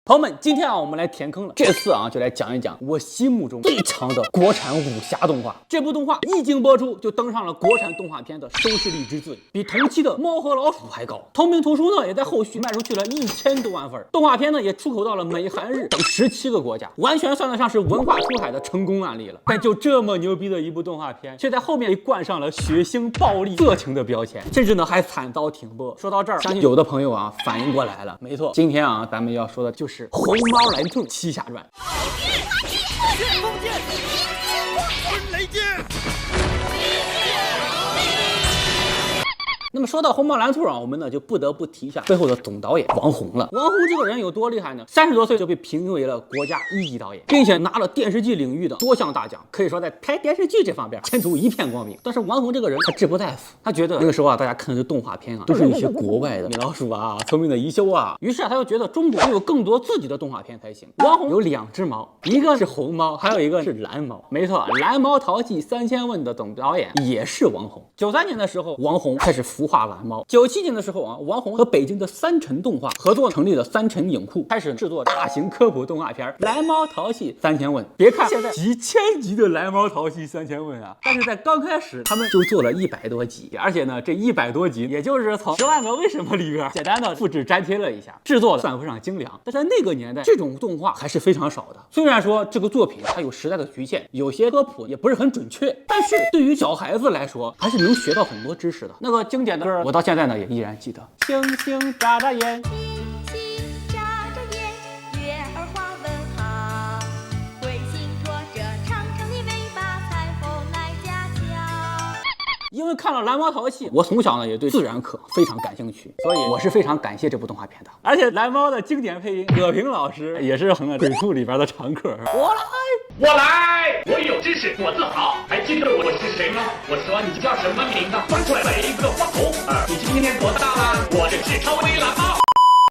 朋友们，今天我们来填坑了。这次就来讲一讲我心目中最强的国产武侠动画。这部动画一经播出，就登上了国产动画片的收视率之最，比同期的《猫和老鼠》还高。同名图书呢，也在后续卖出去了1000多万份。动画片呢，也出口到了美、韩、日等17个国家，完全算得上是文化出海的成功案例了。但就这么牛逼的一部动画片，却在后面被冠上了血腥、暴力、色情的标签，甚至呢还惨遭停播。说到这儿，相信有的朋友反应过来了，没错，今天咱们要说的就是《虹猫蓝兔七侠传》。旋风剑，春雷剑。那么说到虹猫蓝兔我们呢就不得不提一下背后的总导演王虹了。王虹这个人有多厉害呢？30多岁就被评为了国家1级导演，并且拿了电视剧领域的多项大奖，可以说在拍电视剧这方面前途一片光明。但是王虹这个人他志不在此，他觉得那个时候大家看的动画片都是一些国外的米老鼠聪明的一休于是他就觉得中国有更多自己的动画片才行。王虹有2只猫，一个是红猫，还有一个是蓝猫。没错，蓝猫淘气3000问的总导演也是王虹。93年的时候，王虹开始孵化蓝猫。97年的时候王虹和北京的三辰动画合作成立了三辰影库，开始制作大型科普动画片《蓝猫淘气3000问》。别看现在几千集的《蓝猫淘气3000问》但是在刚开始他们就做了100多集，而且呢这100多集也就是从10万个为什么里边简单的复制粘贴了一下，制作的算不上精良。但在那个年代，这种动画还是非常少的。虽然说这个作品它有时代的局限，有些科普也不是很准确，但是对于小孩子来说还是能学到很多知识的。那个经典的歌我到现在呢也依然记得。星星眨眨眼，星星眨眨眼，月儿花问好，彗星拖着长长的尾巴，彩虹来家乡。因为看了蓝猫淘气，我从小呢也对自然课非常感兴趣，所以我是非常感谢这部动画片的。而且蓝猫的经典配音葛平老师也是鬼畜里边的常客。我来，我有知识，我自豪。还记得我是谁吗？我说你叫什么名字？翻出来了一个花童儿。你今年多大了？我这是超威蓝猫。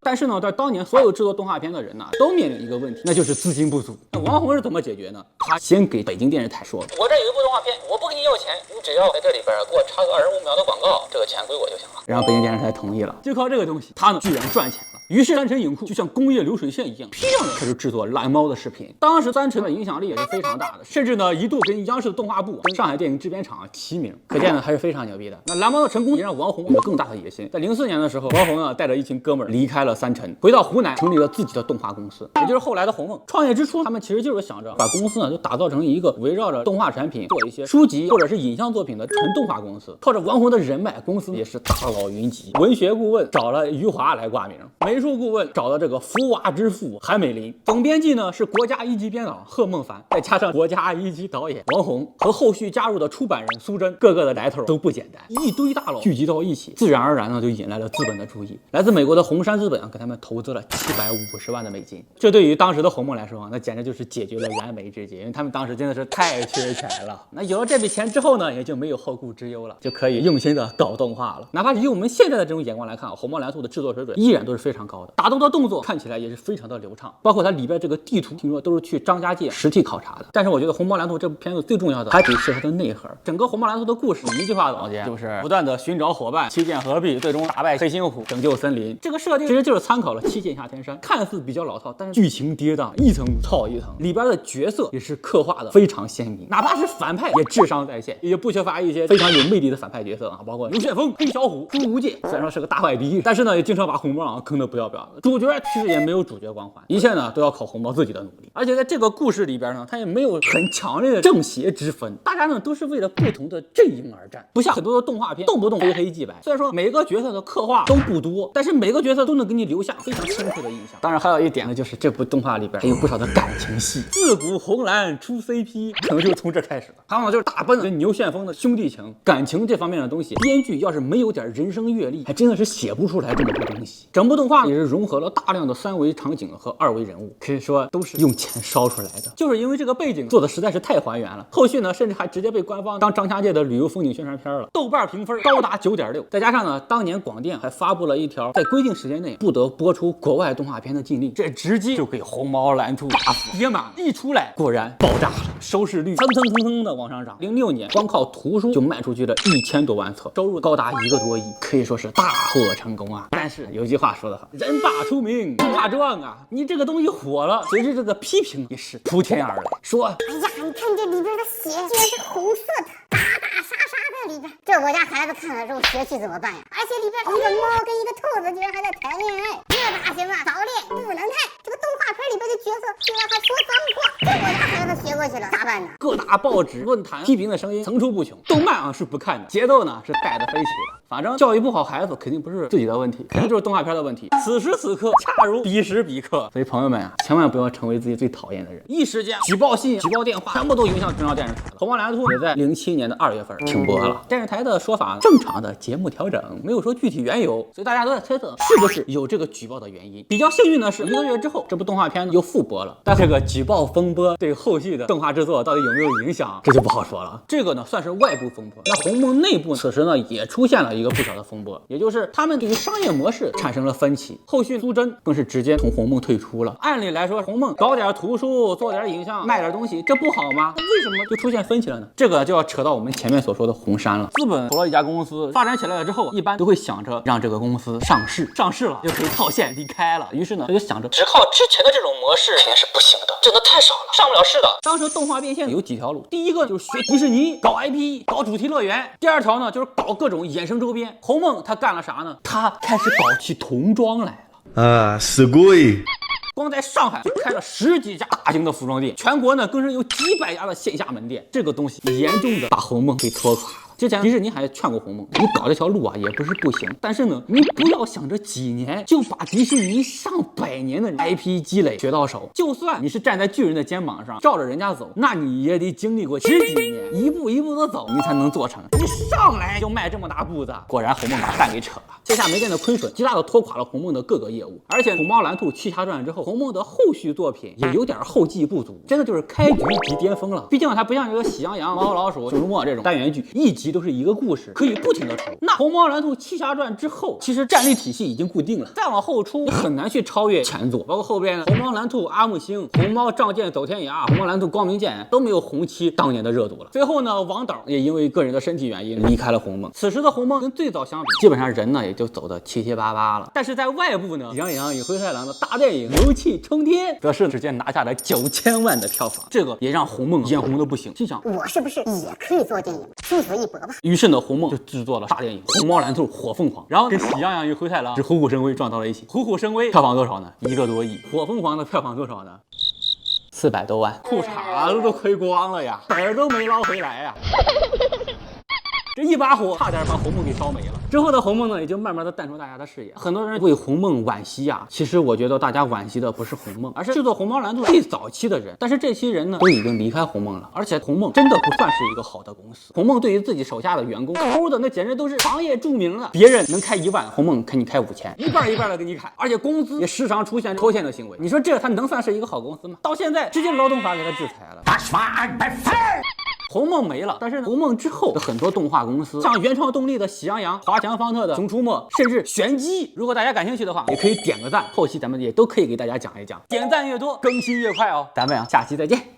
但是呢，在当年所有制作动画片的人都面临一个问题，那就是资金不足。那王虹是怎么解决呢？他先给北京电视台说，我这有一部动画片，我不给你要钱，你只要在这里边给我插个25秒的广告，这个钱归我就行了。然后北京电视台同意了，就靠这个东西，他呢居然赚钱了。于是三辰影库就像工业流水线一样，批量的开始制作蓝猫的视频。当时三辰的影响力也是非常大的，甚至呢一度跟央视的动画部、跟上海电影制片厂齐名，可见呢还是非常牛逼的。那蓝猫的成功也让王虹有了更大的野心。在04年的时候，王虹呢带着一群哥们儿离开了三辰，回到湖南成立了自己的动画公司，也就是后来的鸿梦。创业之初，他们其实就是想着把公司呢就打造成一个围绕着动画产品做一些书籍或者是影像作品的纯动画公司。靠着王虹的人脉，公司也是大佬云集。文学顾问找了余华来挂名，美术顾问找了这个福娃之父韩美林，总编辑呢是国家1级编导贺孟凡，再加上国家1级导演王虹和后续加入的出版人苏珍，个个的来头都不简单。一堆大佬聚集到一起，自然而然呢就引来了资本的注意。来自美国的红杉资本给他们投资了750万的美金，这对于当时的鸿梦来说那简直就是解决了燃眉之急，因为他们当时真的是太缺钱了。那有了这笔钱之后呢，也就没有后顾之忧了，就可以用心的搞动画了。哪怕以我们现在的这种眼光来看，虹猫蓝兔的制作水准依然都是非常高的，打斗的动作看起来也是非常的流畅，包括它里边这个地图，听说都是去张家界实地考察的。但是我觉得虹猫蓝兔这部片子最重要的还得是它的内核。整个虹猫蓝兔的故事一句话总结就是不断的寻找伙伴，七剑合璧，最终打败黑猩虎，拯救森林。这个设定其实就是参考了七剑下天山，看似比较老套，但是剧情跌宕，一层套一层，里边的角色也是刻画的非常鲜明，哪怕是反派也智商在线，也不缺乏一些非常有魅力的反派角色包括刘旋风、黑小虎、朱无戒。虽然说是个大坏逼，但是呢也经常把虹猫坑得不要不要的。主角其实也没有主角光环，一切呢都要靠虹猫自己的努力。而且在这个故事里边呢，它也没有很强烈的正邪之分，大家呢都是为了不同的阵营而战，不像很多的动画片动不动非黑即白。虽然说每个角色的刻画都不多，但是每个角色都能给你留下非常深刻的印象。当然还有一点呢，就是这部动画里边还有不少的感情戏，自古红蓝出 CP 可能就是从这开始的。还有呢就是大奔跟牛旋风的兄弟情，感情这方面的东西，编剧要是没有点人生阅历，还真的是写不出来这么多东西。整部动画也是融合了大量的3维场景和2维人物，可以说都是用钱烧出来的。就是因为这个背景做的实在是太还原了，后续呢甚至还直接被官方当张家界的旅游风景宣传片了。豆瓣评分高达9.6，再加上呢当年广电还发布了一条在规定时间内不得播出国外动画片的禁令，这直接就给虹猫蓝兔大幅叠满。一出来果然爆炸了，收视率蹭的往上涨。06年光靠图书就卖出去了1000多万册，收入高达1个多亿，可以说是大获成功啊。但是有句话说得好，人霸出名不怕撞啊！你这个东西火了，随着这个批评也是铺天而来，说哎呀，你看这里边的血居然是红色的，打打杀杀在里边，这我家孩子看了之后学去怎么办呀？而且里边一个猫跟一个兔子居然还在谈恋爱，这哪行啊？早恋不能看。这个动画片里边的角色居然还说脏话，这我家孩子学过去了，咋办呢？各大报纸论坛批评的声音层出不穷。动漫啊是不看的，节奏呢是带着飞起的。反正教育不好孩子肯定不是自己的问题，肯定就是动画片的问题。此时此刻恰如彼时彼刻，所以朋友们啊，千万不要成为自己最讨厌的人。一时间举报信、举报电话全部都影响中央电视台了。红毛蓝兔也在07年的2月份停播了。电视台的说法正常的节目调整，没有说具体缘由，所以大家都在猜测是不是有这个举报的原因。比较幸运的是，1个月之后这部动画片又复播了，但这个举报风波对后续的动画制作到底有没有影响，这就不好说了。这个呢算是外部风波，那鸿蒙内部此时呢也出现了一个不小的风波，也就是他们对于商业模式产生了分歧。后续苏珍更是直接从鸿蒙退出了。按理来说，鸿蒙搞点图书，做点影像，卖点东西，这不好吗？为什么就出现分歧了呢？这个就要扯到我们前面所说的红杉了。资本投了一家公司，发展起来了之后，一般都会想着让这个公司上市，上市了就可以套现离开了。于是呢，他就想着只靠之前的这种模式肯定是不行的，真的太少了，上不了市的。当时动画变现有几条路，第一个就是学迪士尼搞 IP， 搞主题乐园；第二条呢就是搞各种衍生周边。鸿蒙他干了啥呢？他开始搞起童装来了。啊，すごい。光在上海就开了10几家大型的服装店，全国呢更是有几百家的线下门店。这个东西严重的把鸿蒙给拖垮了。之前迪士尼还劝过鸿蒙，你搞这条路啊也不是不行，但是呢，你不要想着几年就把迪士尼上百年的 IP 积累学到手。就算你是站在巨人的肩膀上，照着人家走，那你也得经历过10几年，一步一步的走，你才能做成。你上来就迈这么大步子，果然鸿蒙把蛋给扯了。线下门店的亏损极大的拖垮了鸿蒙的各个业务，而且《虹猫蓝兔七侠传》之后，鸿蒙的后续作品也有点后继不足，真的就是开局即巅峰了。毕竟它不像这个《喜羊羊》《猫和老鼠》《熊出没》这种单元剧，一集都是一个故事，可以不停的出。那《虹猫蓝兔七侠传》之后，其实战力体系已经固定了，再往后出你很难去超越前作，包括后边的《虹猫蓝兔阿木星》《虹猫仗剑走天涯》《虹猫蓝兔光明剑》都没有红七当年的热度了。最后呢，王导也因为个人的身体原因离开了鸿蒙。此时的鸿蒙跟最早相比，基本上人呢也就走的七七八八了。但是在外部呢，《喜羊羊与灰太狼》的大电影牛气冲天，则是直接拿下了9000万的票房，这个也让鸿蒙眼红的不行，心想我是不是也可以做电影，出此一搏吧？于是呢，鸿蒙就制作了大电影《虹猫蓝兔火凤凰》，然后跟《喜羊羊与灰太狼》是虎虎生威撞到了一起。虎虎生威票房多少呢？1个多亿。火凤凰的票房多少呢？400多万，裤衩子都亏光了呀，本儿都没捞回来呀。这一把火差点把鸿蒙给烧没了。之后的鸿蒙呢，也就慢慢的淡出大家的视野。很多人为鸿蒙惋惜啊，其实我觉得大家惋惜的不是鸿蒙，而是制作虹猫蓝兔最早期的人。但是这些人呢，都已经离开鸿蒙了，而且鸿蒙真的不算是一个好的公司。鸿蒙对于自己手下的员工抠的那简直都是行业著名了，别人能开1万，鸿蒙给你开5000，一半一半的给你砍，而且工资也时常出现抽签的行为。你说这他能算是一个好公司吗？到现在直接劳动法给他制裁了。鸿蒙没了，但是呢，鸿蒙之后的很多动画公司，像原创动力的喜羊羊、华强方特的熊出没，甚至玄机，如果大家感兴趣的话，也可以点个赞，后期咱们也都可以给大家讲一讲，点赞越多，更新越快哦。咱们下期再见。